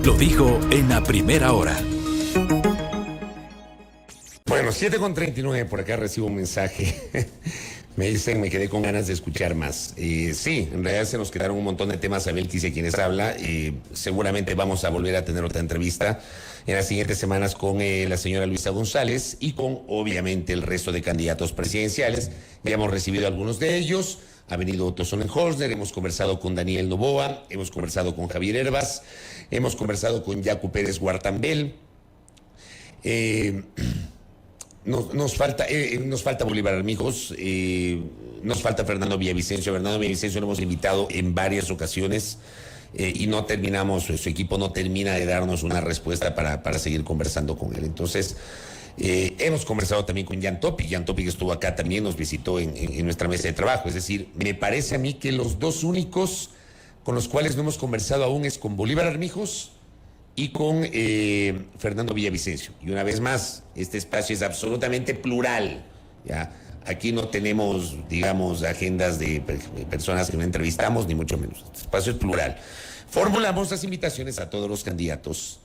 lo dijo en la primera hora. Bueno, 7:39, por acá recibo un mensaje. Me dicen, me quedé con ganas de escuchar más. Sí, en realidad se nos quedaron un montón de temas. Abel Quise quienes habla. Seguramente vamos a volver a tener otra entrevista en las siguientes semanas con la señora Luisa González y con, obviamente, el resto de candidatos presidenciales. Ya hemos recibido algunos de ellos. Ha venido Otto Sonnenholzner, hemos conversado con Daniel Noboa, hemos conversado con Javier Herbas, hemos conversado con Yacu Pérez Guartambel. Nos falta Bolívar Armijos, nos falta Fernando Villavicencio. Fernando Villavicencio lo hemos invitado en varias ocasiones y no terminamos, su equipo no termina de darnos una respuesta para seguir conversando con él. Entonces, hemos conversado también con Jan Topic. Jan Topic estuvo acá también, nos visitó en nuestra mesa de trabajo. Es decir, me parece a mí que los dos únicos con los cuales no hemos conversado aún es con Bolívar Armijos y con Fernando Villavicencio. Y una vez más, este espacio es absolutamente plural, ¿ya? Aquí no tenemos, digamos, agendas de personas que no entrevistamos, ni mucho menos. Este espacio es plural. Formulamos las invitaciones a todos los candidatos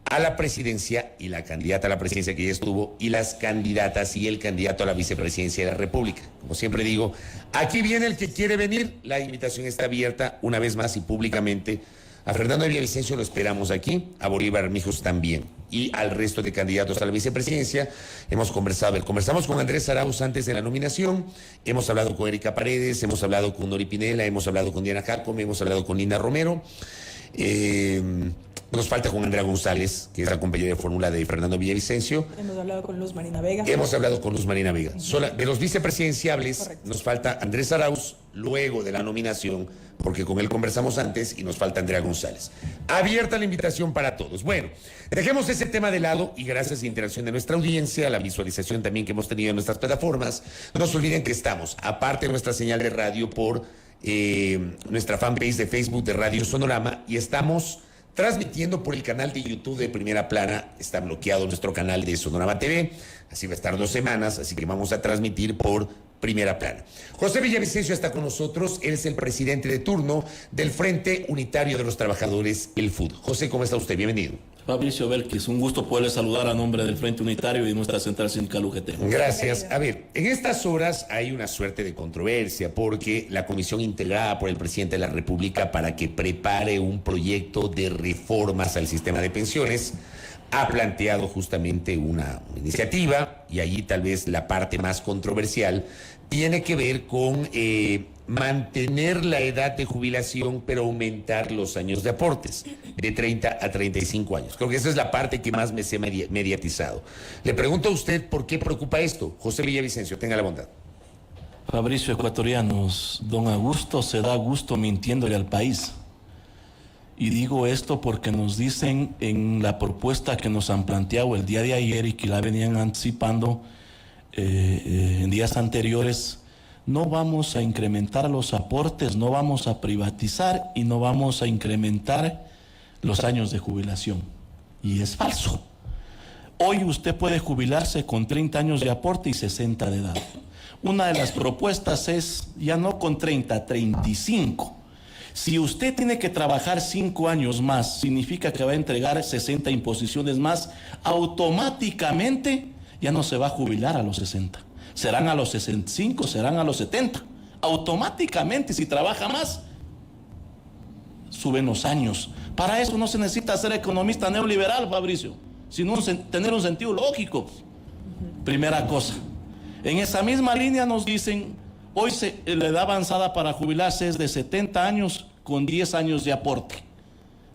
a la presidencia y la candidata a la presidencia que ya estuvo, y las candidatas y el candidato a la vicepresidencia de la República. Como siempre digo, aquí viene el que quiere venir. La invitación está abierta una vez más y públicamente. A Fernando Villavicencio lo esperamos aquí, a Bolívar Armijos también, y al resto de candidatos a la vicepresidencia. Conversamos con Andrés Arauz antes de la nominación, hemos hablado con Erika Paredes, hemos hablado con Nori Pinela, hemos hablado con Diana Jacome, hemos hablado con Lina Romero. Nos falta con Andrea González, que es la compañera de fórmula de Fernando Villavicencio. Hemos hablado con Luz Marina Vega. De los vicepresidenciables, correcto, nos falta Andrés Arauz, luego de la nominación, porque con él conversamos antes, y nos falta Andrea González. Abierta la invitación para todos. Bueno, dejemos ese tema de lado y gracias a la interacción de nuestra audiencia, a la visualización también que hemos tenido en nuestras plataformas, no se olviden que estamos, aparte de nuestra señal de radio, por nuestra fanpage de Facebook de Radio Sonorama, y estamos transmitiendo por el canal de YouTube de Primera Plana. Está bloqueado nuestro canal de Sonorama TV, así va a estar 2 semanas, así que vamos a transmitir por Primera Plana. José Villavicencio está con nosotros, él es el presidente de turno del Frente Unitario de los Trabajadores, el FUT. José, ¿cómo está usted? Bienvenido. Fabricio Belkis, un gusto poderle saludar a nombre del Frente Unitario y de nuestra central sindical UGT. Gracias. A ver, en estas horas hay una suerte de controversia porque la comisión integrada por el presidente de la República para que prepare un proyecto de reformas al sistema de pensiones ha planteado justamente una iniciativa, y allí tal vez la parte más controversial tiene que ver con mantener la edad de jubilación, pero aumentar los años de aportes de 30 a 35 años. Creo que esa es la parte que más me se ha mediatizado. Le pregunto a usted por qué preocupa esto. José Villavicencio, tenga la bondad. Fabricio, ecuatorianos, don Augusto se da gusto mintiéndole al país. Y digo esto porque nos dicen en la propuesta que nos han planteado el día de ayer y que la venían anticipando en días anteriores: no vamos a incrementar los aportes, no vamos a privatizar y no vamos a incrementar los años de jubilación. Y es falso. Hoy usted puede jubilarse con 30 años de aporte y 60 de edad. Una de las propuestas es ya no con 30, 35. Si usted tiene que trabajar 5 años más, significa que va a entregar 60 imposiciones más, automáticamente ya no se va a jubilar a los 60. Serán a los 65, serán a los 70. Automáticamente, si trabaja más, suben los años. Para eso no se necesita ser economista neoliberal, Fabricio, sino tener un sentido lógico. Primera cosa. En esa misma línea nos dicen, hoy la edad avanzada para jubilarse es de 70 años con 10 años de aporte.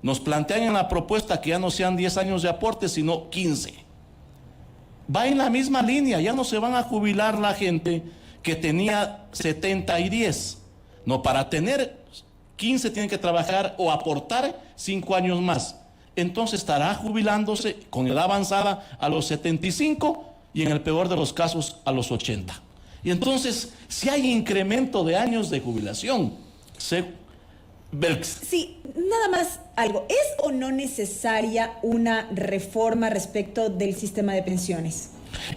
Nos plantean en la propuesta que ya no sean 10 años de aporte, sino 15. Va en la misma línea, ya no se van a jubilar la gente que tenía 70 y 10. No, para tener 15 tienen que trabajar o aportar 5 años más. Entonces estará jubilándose con edad avanzada a los 75 y en el peor de los casos a los 80. Y entonces, si hay incremento de años de jubilación, sí, nada más algo. ¿Es o no necesaria una reforma respecto del sistema de pensiones?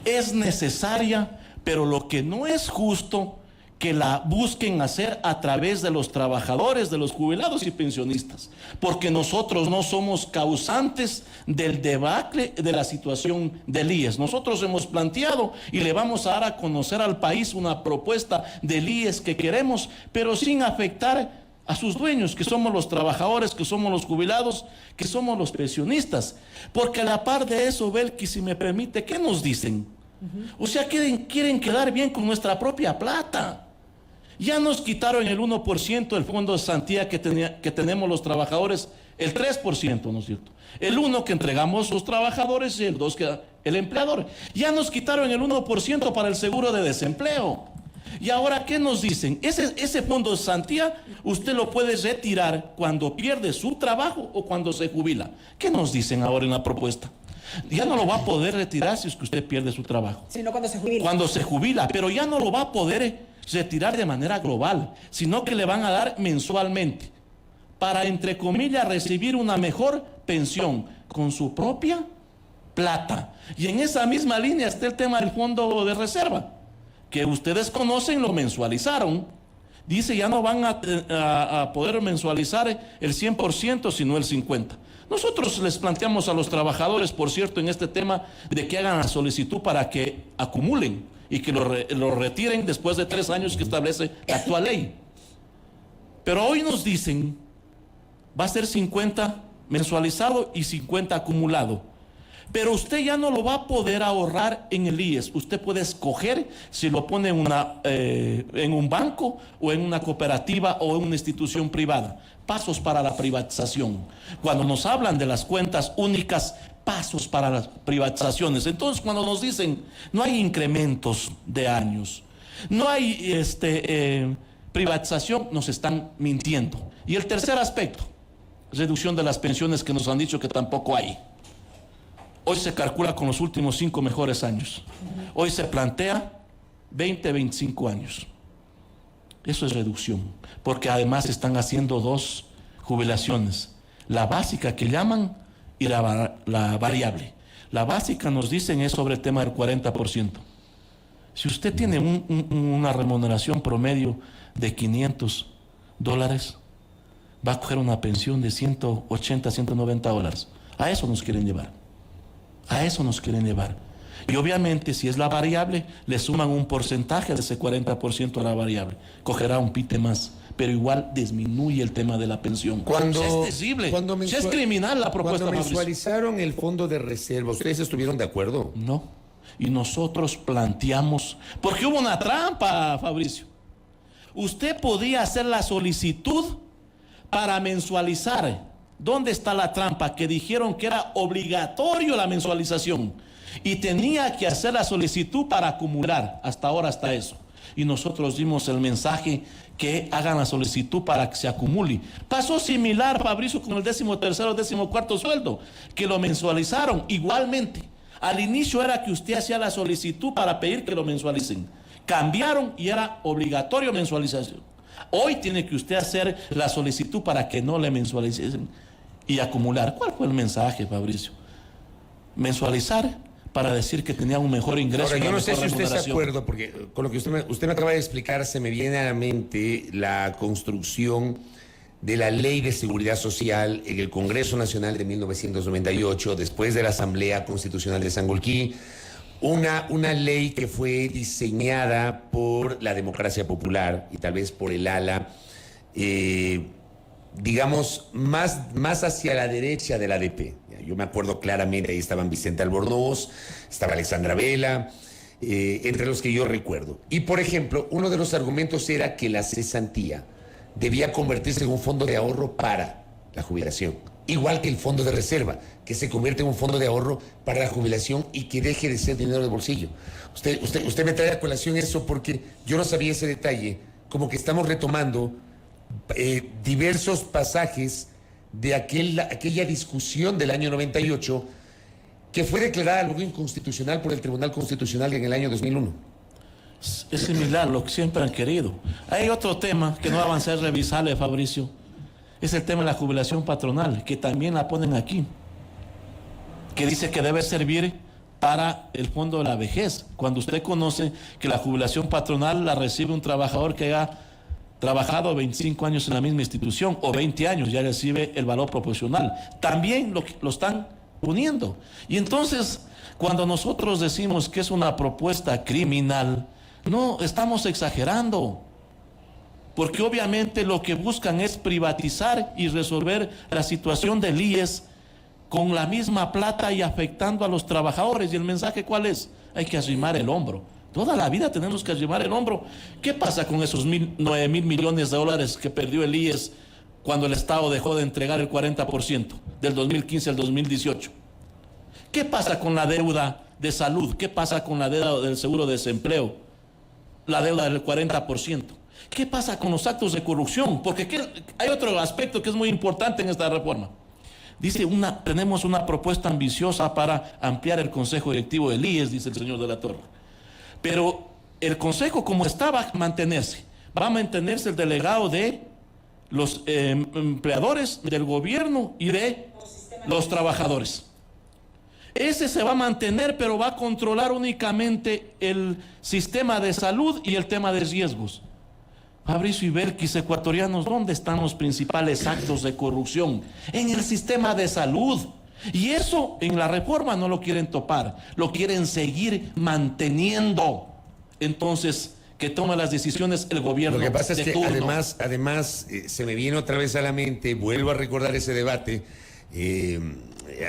Es necesaria, pero lo que no es justo que la busquen hacer a través de los trabajadores, de los jubilados y pensionistas, porque nosotros no somos causantes del debacle de la situación del IES. Nosotros hemos planteado y le vamos a dar a conocer al país una propuesta del IES que queremos, pero sin afectar a sus dueños, que somos los trabajadores, que somos los jubilados, que somos los pensionistas. Porque a la par de eso, Belkis, si me permite, ¿qué nos dicen? O sea, quieren quedar bien con nuestra propia plata. Ya nos quitaron el 1% del fondo de Santía que tenemos los trabajadores, el 3%, ¿no es cierto? El 1% que entregamos los trabajadores y el 2% que el empleador. Ya nos quitaron el 1% para el seguro de desempleo. Y ahora, ¿qué nos dicen? Ese fondo de Santía usted lo puede retirar cuando pierde su trabajo o cuando se jubila. ¿Qué nos dicen ahora en la propuesta? Ya no lo va a poder retirar si es que usted pierde su trabajo. Sino cuando se jubila. Cuando se jubila, pero ya no lo va a poder retirar de manera global, sino que le van a dar mensualmente para, entre comillas, recibir una mejor pensión con su propia plata. Y en esa misma línea está el tema del fondo de reserva, que ustedes conocen, lo mensualizaron. Dice, ya no van a poder mensualizar el 100%, sino el 50%. Nosotros les planteamos a los trabajadores, por cierto, en este tema, de que hagan la solicitud para que acumulen y que lo retiren después de 3 años que establece la actual ley. Pero hoy nos dicen, va a ser 50 mensualizado y 50 acumulado. Pero usted ya no lo va a poder ahorrar en el IES. Usted puede escoger si lo pone en un banco o en una cooperativa o en una institución privada. Pasos para la privatización. Cuando nos hablan de las cuentas únicas, pasos para las privatizaciones. Entonces, cuando nos dicen no hay incrementos de años, no hay privatización, nos están mintiendo. Y el tercer aspecto, reducción de las pensiones, que nos han dicho que tampoco hay. Hoy se calcula con los últimos 5 mejores años. Hoy se plantea 20, 25 años. Eso es reducción, porque además están haciendo 2 jubilaciones. La básica que llaman y la variable. La básica, nos dicen, es sobre el tema del 40%. Si usted tiene una remuneración promedio de $500, va a coger una pensión de 180, 190 dólares. A eso nos quieren llevar. A eso nos quieren llevar. Y obviamente, si es la variable, le suman un porcentaje de ese 40% a la variable. Cogerá un pite más, pero igual disminuye el tema de la pensión. Es terrible, es criminal la propuesta. Cuando mensualizaron el fondo de reserva, ¿ustedes estuvieron de acuerdo? No. Y nosotros planteamos, porque hubo una trampa, Fabricio. Usted podía hacer la solicitud para mensualizar. ¿Dónde está la trampa? Que dijeron que era obligatorio la mensualización y tenía que hacer la solicitud para acumular. Hasta ahora está eso. Y nosotros dimos el mensaje que hagan la solicitud para que se acumule. Pasó similar, Fabricio, con el 13º, 14º sueldo, que lo mensualizaron igualmente. Al inicio era que usted hacía la solicitud para pedir que lo mensualicen. Cambiaron y era obligatorio mensualización. Hoy tiene que usted hacer la solicitud para que no le mensualicen y acumular. ¿Cuál fue el mensaje, Fabricio? Mensualizar para decir que tenía un mejor ingreso. Ahora, yo no sé si usted está de acuerdo, porque con lo que usted me acaba de explicar, se me viene a la mente la construcción de la Ley de Seguridad Social en el Congreso Nacional de 1998, después de la Asamblea Constitucional de Sangolquí. Una ley que fue diseñada por la democracia popular y tal vez por el ala, digamos, más hacia la derecha del ADP. Yo me acuerdo claramente, ahí estaban Vicente Albornoz, estaba Alexandra Vela, entre los que yo recuerdo. Y, por ejemplo, uno de los argumentos era que la cesantía debía convertirse en un fondo de ahorro para la jubilación. Igual que el fondo de reserva, que se convierte en un fondo de ahorro para la jubilación y que deje de ser dinero de bolsillo. Usted me trae a colación eso porque yo no sabía ese detalle, como que estamos retomando diversos pasajes de aquella discusión del año 98 que fue declarada luego inconstitucional por el Tribunal Constitucional en el año 2001. Es similar lo que siempre han querido. Hay otro tema que no avancé a revisarle, Fabricio. Es el tema de la jubilación patronal, que también la ponen aquí, que dice que debe servir para el fondo de la vejez, cuando usted conoce que la jubilación patronal la recibe un trabajador que haya trabajado 25 años en la misma institución o 20 años, ya recibe el valor proporcional. También lo están poniendo. Y entonces, cuando nosotros decimos que es una propuesta criminal, no, estamos exagerando. Porque obviamente lo que buscan es privatizar y resolver la situación del IES con la misma plata y afectando a los trabajadores. ¿Y el mensaje cuál es? Hay que arrimar el hombro. Toda la vida tenemos que arrimar el hombro. ¿Qué pasa con esos 9.000 millones de dólares que perdió el IES cuando el Estado dejó de entregar el 40% del 2015 al 2018? ¿Qué pasa con la deuda de salud? ¿Qué pasa con la deuda del seguro de desempleo? La deuda del 40%. ¿Qué pasa con los actos de corrupción? Porque hay otro aspecto que es muy importante en esta reforma. Dice, tenemos una propuesta ambiciosa para ampliar el Consejo Directivo del IES, dice el señor de la Torre. Pero el Consejo, como está, va a mantenerse. Va a mantenerse el delegado de los empleadores, del gobierno y de los trabajadores. Ese se va a mantener, pero va a controlar únicamente el sistema de salud y el tema de riesgos. Fabricio Ibelkis, ecuatorianos, ¿dónde están los principales actos de corrupción? En el sistema de salud. Y eso en la reforma no lo quieren topar, lo quieren seguir manteniendo. Entonces, que toma las decisiones el gobierno. Lo que pasa es que turno. además se me viene otra vez a la mente, vuelvo a recordar ese debate,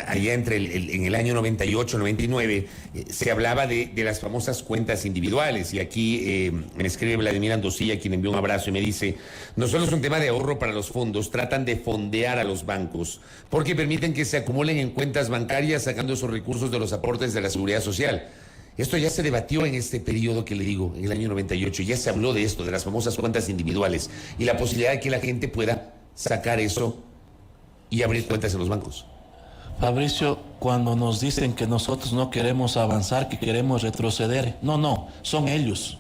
allá en el año 98, 99, se hablaba de las famosas cuentas individuales, y aquí me escribe Vladimir Andosilla, quien envió un abrazo y me dice, no solo es un tema de ahorro para los fondos, tratan de fondear a los bancos, porque permiten que se acumulen en cuentas bancarias sacando esos recursos de los aportes de la seguridad social. Esto ya se debatió en este periodo que le digo, en el año 98, ya se habló de esto, de las famosas cuentas individuales, y la posibilidad de que la gente pueda sacar eso y abrir cuentas en los bancos. Fabricio, cuando nos dicen que nosotros no queremos avanzar, que queremos retroceder, no, son ellos.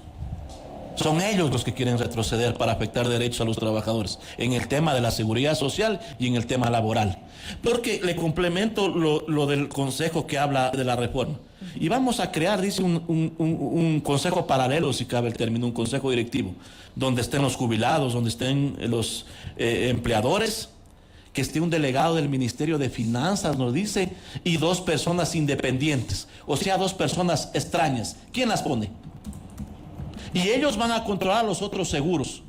Son ellos los que quieren retroceder para afectar derechos a los trabajadores en el tema de la seguridad social y en el tema laboral. Porque le complemento lo del consejo que habla de la reforma. Y vamos a crear, dice, un consejo paralelo, si cabe el término, un consejo directivo, donde estén los jubilados, donde estén los empleadores, que esté un delegado del Ministerio de Finanzas, nos dice, y 2 personas independientes, o sea, 2 personas extrañas. ¿Quién las pone? Y ellos van a controlar los otros seguros.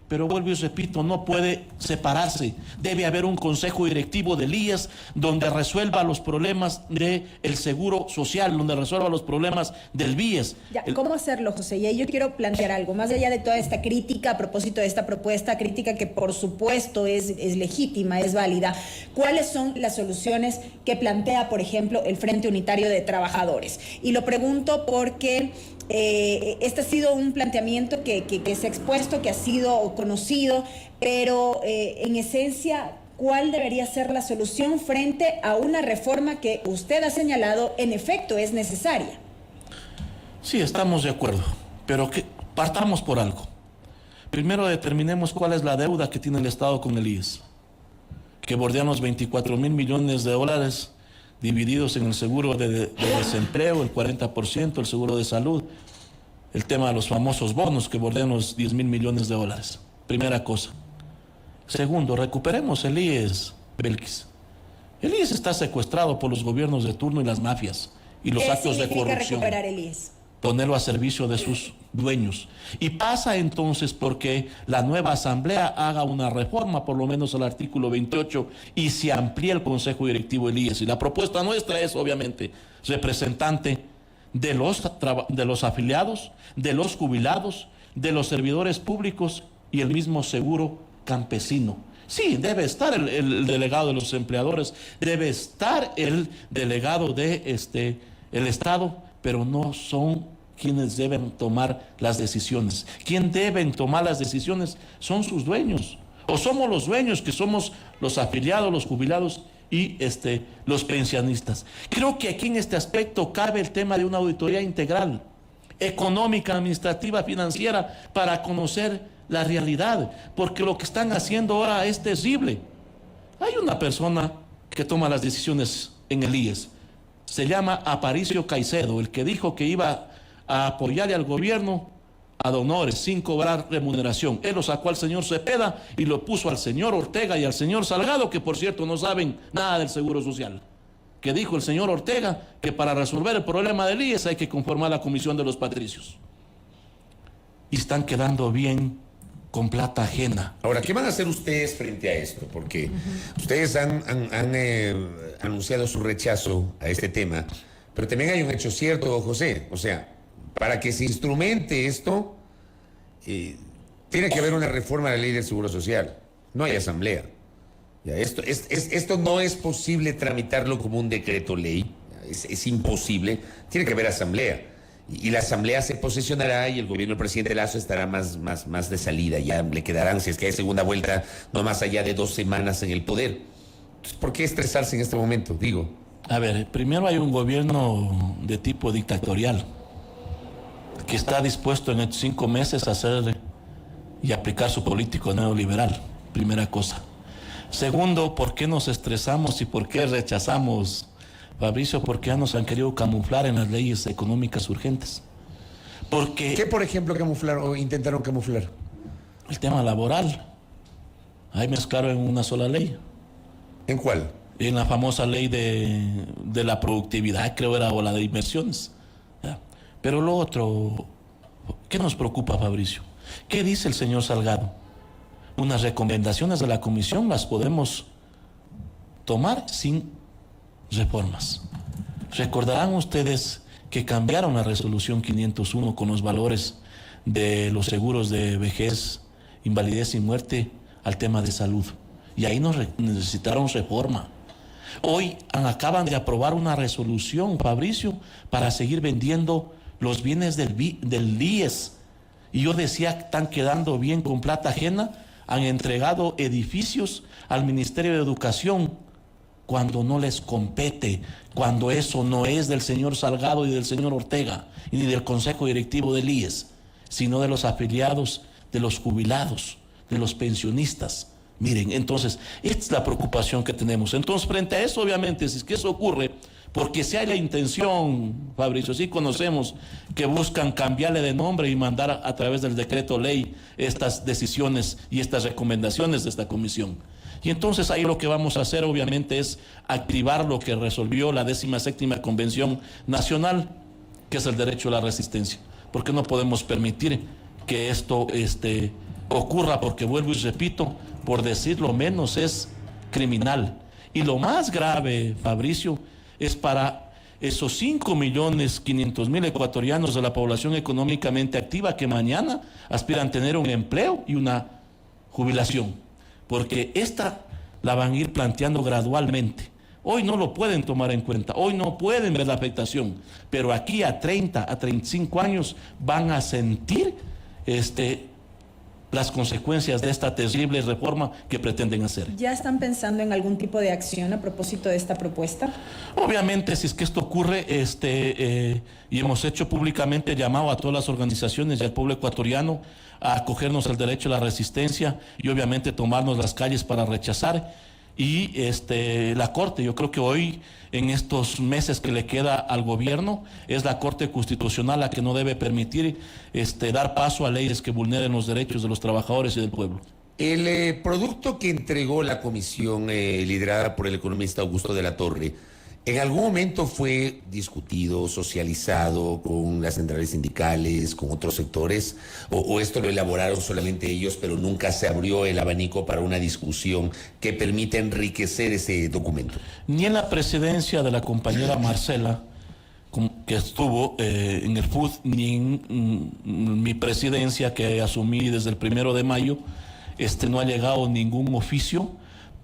Pero vuelvo y repito, no puede separarse. Debe haber un consejo directivo del IES donde resuelva los problemas del seguro social, donde resuelva los problemas del BIES. Ya, ¿cómo hacerlo, José? Y ahí yo quiero plantear algo, más allá de toda esta crítica a propósito de esta propuesta, crítica que por supuesto es legítima, es válida. ¿Cuáles son las soluciones que plantea, por ejemplo, el Frente Unitario de Trabajadores? Y lo pregunto porque este ha sido un planteamiento que se ha expuesto, que ha sido conocido, pero en esencia, ¿cuál debería ser la solución frente a una reforma que usted ha señalado en efecto es necesaria? Sí, estamos de acuerdo, pero partamos por algo. Primero determinemos cuál es la deuda que tiene el Estado con el IES, que bordean los 24.000 millones de dólares divididos en el seguro de desempleo, el 40%, el seguro de salud, el tema de los famosos bonos que bordean los 10.000 millones de dólares. Primera cosa. Segundo, recuperemos el IES, Belkis. El IES está secuestrado por los gobiernos de turno y las mafias y los actos de corrupción. ¿Qué significa recuperar el IES? Ponerlo a servicio de sus dueños. Y pasa entonces porque la nueva asamblea haga una reforma, por lo menos al artículo 28, y se amplíe el Consejo Directivo del IES. Y la propuesta nuestra es, obviamente, representante de los afiliados, de los jubilados, de los servidores públicos y el mismo seguro campesino. Sí, debe estar el delegado de los empleadores, debe estar el delegado de el Estado, pero no son quienes deben tomar las decisiones. Quien deben tomar las decisiones son sus dueños, o somos los dueños, que somos los afiliados, los jubilados y los pensionistas. Creo que aquí en este aspecto cabe el tema de una auditoría integral, económica, administrativa, financiera, para conocer la realidad, porque lo que están haciendo ahora es terrible. Hay una persona que toma las decisiones en el IES, se llama Aparicio Caicedo, el que dijo que iba a apoyarle al gobierno ad honores, sin cobrar remuneración. Él lo sacó al señor Cepeda y lo puso al señor Ortega y al señor Salgado, que por cierto no saben nada del Seguro Social. Que dijo el señor Ortega que para resolver el problema del IES hay que conformar la comisión de los patricios. Y están quedando bien con plata ajena. Ahora, ¿qué van a hacer ustedes frente a esto? Porque ustedes han anunciado su rechazo a este tema, pero también hay un hecho cierto, José. O sea, para que se instrumente esto, tiene que haber una reforma de la ley del Seguro Social. No hay asamblea. Ya, esto no es posible tramitarlo como un decreto ley. Es imposible. Tiene que haber asamblea. Y la asamblea se posesionará y el gobierno del presidente Lasso estará más de salida. Ya le quedarán, si es que hay segunda vuelta, no más allá de 2 semanas en el poder. Entonces, ¿por qué estresarse en este momento? Digo. A ver, primero hay un gobierno de tipo dictatorial que está dispuesto en estos 5 meses a hacer y aplicar su político neoliberal. Primera cosa. Segundo, ¿por qué nos estresamos y por qué rechazamos, Fabricio? Porque ya nos han querido camuflar en las leyes económicas urgentes. Porque ¿qué, por ejemplo, camuflar o intentaron camuflar? El tema laboral. Ahí mezclaron en una sola ley. ¿En cuál? En la famosa ley de la productividad, creo era, o la de inversiones. ¿Ya? Pero lo otro, ¿qué nos preocupa, Fabricio? ¿Qué dice el señor Salgado? Unas recomendaciones de la comisión las podemos tomar sin reformas. Recordarán ustedes que cambiaron la resolución 501 con los valores de los seguros de vejez, invalidez y muerte al tema de salud. Y ahí necesitaron reforma. Hoy acaban de aprobar una resolución, Fabricio, para seguir vendiendo los bienes del IES. Y yo decía, están quedando bien con plata ajena. Han entregado edificios al Ministerio de Educación cuando no les compete, cuando eso no es del señor Salgado y del señor Ortega, y ni del Consejo Directivo del IES, sino de los afiliados, de los jubilados, de los pensionistas. Miren, entonces, esta es la preocupación que tenemos. Entonces, frente a eso, obviamente, si es que eso ocurre, porque si hay la intención, Fabricio, sí conocemos que buscan cambiarle de nombre y mandar a través del decreto ley estas decisiones y estas recomendaciones de esta comisión. Y entonces ahí lo que vamos a hacer, obviamente, es activar lo que resolvió la 17ª Convención Nacional, que es el derecho a la resistencia. Porque no podemos permitir que esto ocurra, porque vuelvo y repito, por decirlo menos, es criminal. Y lo más grave, Fabricio, es para esos 5.500.000 ecuatorianos de la población económicamente activa que mañana aspiran a tener un empleo y una jubilación. Porque esta la van a ir planteando gradualmente. Hoy no lo pueden tomar en cuenta, hoy no pueden ver la afectación, pero aquí a 30, a 35 años van a sentir las consecuencias de esta terrible reforma que pretenden hacer. ¿Ya están pensando en algún tipo de acción a propósito de esta propuesta? Obviamente, si es que esto ocurre, y hemos hecho públicamente llamado a todas las organizaciones y al pueblo ecuatoriano a acogernos al derecho a la resistencia y obviamente tomarnos las calles para rechazar. Y la Corte, yo creo que hoy, en estos meses que le queda al gobierno, es la Corte Constitucional la que no debe permitir dar paso a leyes que vulneren los derechos de los trabajadores y del pueblo. El producto que entregó la comisión liderada por el economista Augusto de la Torre, ¿en algún momento fue discutido, socializado con las centrales sindicales, con otros sectores? ¿O esto lo elaboraron solamente ellos, pero nunca se abrió el abanico para una discusión que permita enriquecer ese documento? Ni en la presidencia de la compañera Marcela, que estuvo en el FUD, ni en mi presidencia que asumí desde el 1 de mayo, no ha llegado ningún oficio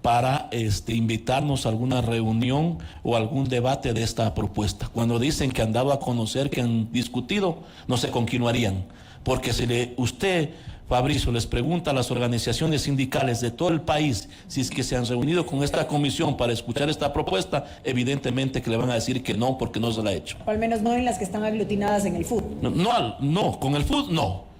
para invitarnos a alguna reunión o algún debate de esta propuesta. Cuando dicen que han dado a conocer, que han discutido, no sé con quién lo harían. Porque si usted, Fabricio, les pregunta a las organizaciones sindicales de todo el país si es que se han reunido con esta comisión para escuchar esta propuesta, evidentemente que le van a decir que no, porque no se la ha hecho. O al menos no en las que están aglutinadas en el FUD. No, con el FUD no.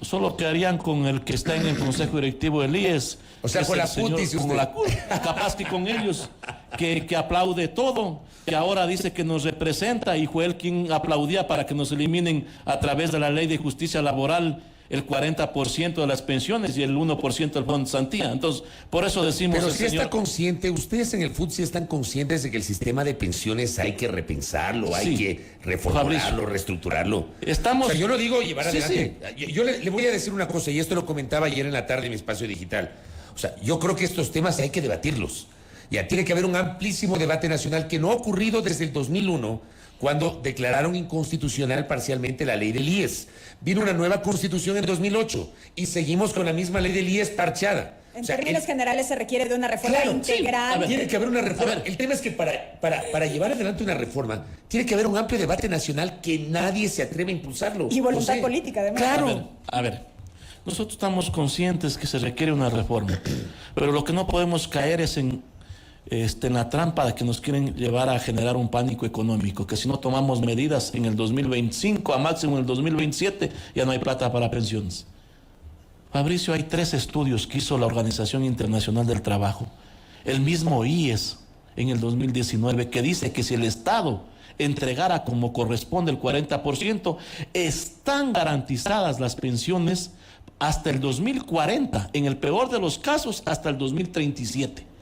Solo quedarían con el que está en el Consejo Directivo del IES. O sea, con la CUT, dice usted. Con la CUT, capaz que con ellos que aplaude todo, que ahora dice que nos representa y fue él quien aplaudía para que nos eliminen a través de la ley de justicia laboral el 40% de las pensiones y el 1% del Fondo Santía. Entonces, por eso decimos... Pero si señor, está consciente, ustedes en el FUT sí están conscientes de que el sistema de pensiones hay que repensarlo, hay que reformularlo, Fabricio, reestructurarlo. Estamos... O sea, yo no digo llevar Sí, adelante. Yo le voy a decir una cosa, y esto lo comentaba ayer en la tarde en mi espacio digital. O sea, yo creo que estos temas hay que debatirlos. Ya tiene que haber un amplísimo debate nacional que no ha ocurrido desde el 2001, cuando declararon inconstitucional parcialmente la ley del IES. Vino una nueva constitución en 2008 y seguimos con la misma ley del IES parchada. En términos generales se requiere de una reforma integral. Sí, tiene que haber una reforma. El tema es que para llevar adelante una reforma tiene que haber un amplio debate nacional que nadie se atreve a impulsarlo. Y voluntad política, además. Claro. A ver, nosotros estamos conscientes que se requiere una reforma, pero lo que no podemos caer es en la trampa de que nos quieren llevar a generar un pánico económico, que si no tomamos medidas en el 2025, a máximo en el 2027, ya no hay plata para pensiones. Fabricio, hay 3 estudios que hizo la Organización Internacional del Trabajo, el mismo IES en el 2019, que dice que si el Estado entregara como corresponde el 40%, están garantizadas las pensiones hasta el 2040, en el peor de los casos hasta el 2037.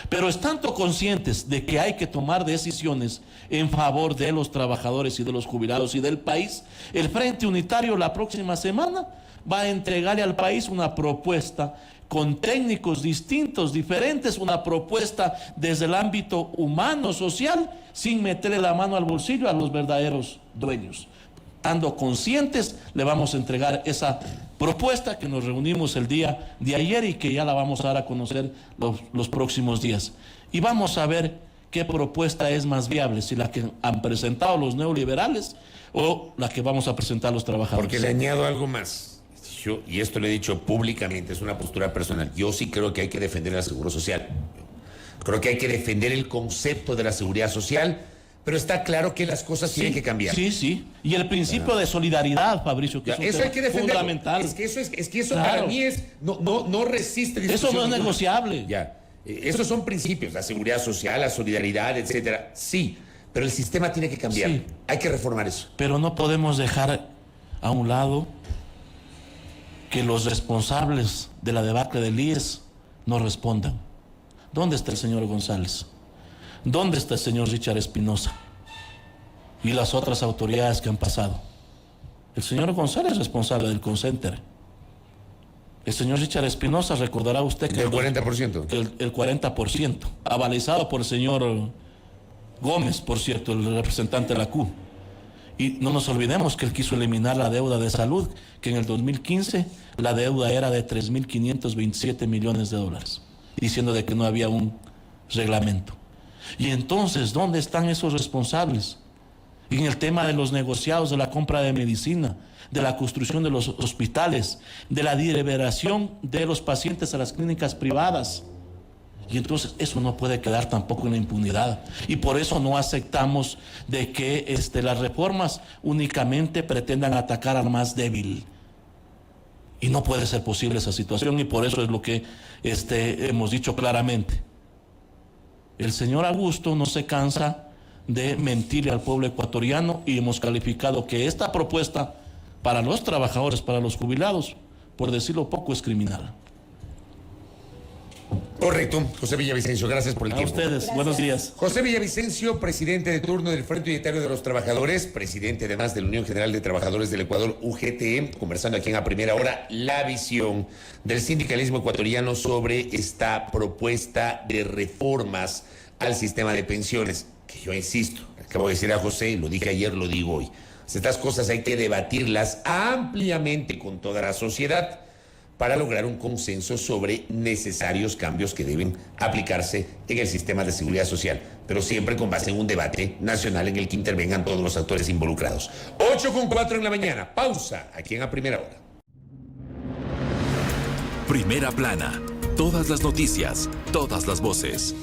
Pero estando conscientes de que hay que tomar decisiones en favor de los trabajadores y de los jubilados y del país, el Frente Unitario la próxima semana va a entregarle al país una propuesta con técnicos distintos, diferentes, una propuesta desde el ámbito humano, social, sin meterle la mano al bolsillo a los verdaderos dueños. Estando conscientes, le vamos a entregar esa propuesta que nos reunimos el día de ayer y que ya la vamos a dar a conocer los próximos días. Y vamos a ver qué propuesta es más viable, si la que han presentado los neoliberales o la que vamos a presentar los trabajadores. Porque le añado algo más. Y esto lo he dicho públicamente, es una postura personal. Yo sí creo que hay que defender el seguro social. Creo que hay que defender el concepto de la seguridad social. Pero está claro que las cosas tienen que cambiar. Sí. Y el principio de solidaridad, Fabricio, que es un eso hay que defenderlo. Fundamental. Es que eso claro. Para mí no resiste discusión. Eso no es negociable. Ya. Esos son principios, la seguridad social, la solidaridad, etcétera. Sí, pero el sistema tiene que cambiar. Sí. Hay que reformar eso. Pero no podemos dejar a un lado que los responsables de la debacle del IES no respondan. ¿Dónde está el señor González? ¿Dónde está el señor Richard Espinosa? Y las otras autoridades que han pasado. El señor González es responsable del Concenter. El señor Richard Espinosa, recordará usted que... El 40%. El 40%, avalizado por el señor Gómez, por cierto, el representante de la CU. Y no nos olvidemos que él quiso eliminar la deuda de salud, que en el 2015 la deuda era de 3.527 millones de dólares, diciendo de que no había un reglamento. Y entonces, ¿dónde están esos responsables? En el tema de los negociados, de la compra de medicina, de la construcción de los hospitales, de la liberación de los pacientes a las clínicas privadas. Y entonces eso no puede quedar tampoco en la impunidad. Y por eso no aceptamos de que las reformas únicamente pretendan atacar al más débil. Y no puede ser posible esa situación, y por eso es lo que hemos dicho claramente. El señor Augusto no se cansa de mentirle al pueblo ecuatoriano, y hemos calificado que esta propuesta para los trabajadores, para los jubilados, por decirlo poco, es criminal. Correcto, José Villavicencio, gracias por el tiempo. A ustedes, gracias. Buenos días. José Villavicencio, presidente de turno del Frente Unitario de los Trabajadores, presidente además de la Unión General de Trabajadores del Ecuador, UGT, conversando aquí en A Primera Hora la visión del sindicalismo ecuatoriano sobre esta propuesta de reformas al sistema de pensiones, que yo insisto, acabo de decir a José, lo dije ayer, lo digo hoy. Estas cosas hay que debatirlas ampliamente con toda la sociedad para lograr un consenso sobre necesarios cambios que deben aplicarse en el sistema de seguridad social, pero siempre con base en un debate nacional en el que intervengan todos los actores involucrados. 8:04 en la mañana, pausa aquí en A Primera Hora. Primera Plana, todas las noticias, todas las voces.